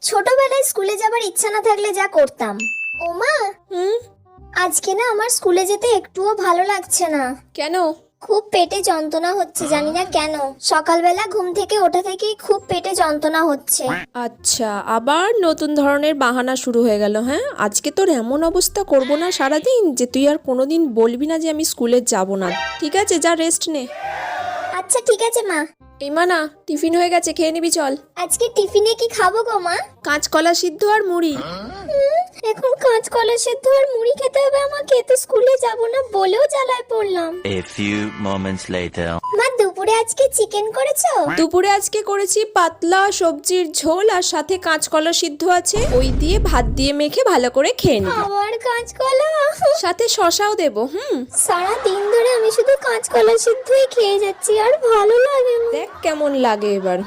ছোটবেলায় স্কুলে যাবার ইচ্ছা না থাকলে যা করতাম। ওমা, আজকে না আমার স্কুলে যেতে একটুও ভালো লাগছে না। কেন? খুব পেটে যন্ত্রণা হচ্ছে, জানি না কেন। সকালবেলা ঘুম থেকে ওঠা থেকেই খুব পেটে যন্ত্রণা হচ্ছে। আচ্ছা, আবার নতুন ধরনের বাহানা শুরু হয়ে গেল। হ্যাঁ, আজকে তোর এমন অবস্থা করব না সারাদিন যে তুই আর কোনোদিন বলবি না যে আমি স্কুলে যাব না। ঠিক আছে, যা রেস্ট নে। আচ্ছা ঠিক আছে মা। এই মানা, টিফিন হয়ে গেছে, খেয়ে নিবি চল। আজকে টিফিনে কি খাবো গো মা? কাঁচকলা সিদ্ধ আর মুড়ি। এখন কাঁচকলা সেদ্ধ আর মুড়ি খেতে হবে আমাকে, তো স্কুলে যাব না বলেও জ্বালায় পড়লাম। A few moments later. মা, দুপুরে আজকে চিকেন করেছো? দুপুরে আজকে করেছি পাতলা সবজির ঝোল, আর সাথে কাঁচকলা সিদ্ধ আছে, ওই দিয়ে ভাত দিয়ে মেখে ভালো করে খেয়ে নিবি। আবার কাঁচকলা? সাথে শশাও দেবো। সারা দিন ধরে আমি শুধু কাঁচকলা সিদ্ধই খেয়ে যাচ্ছি, আর ভালো লাগে না। দেখ কেমন লাগে এবার।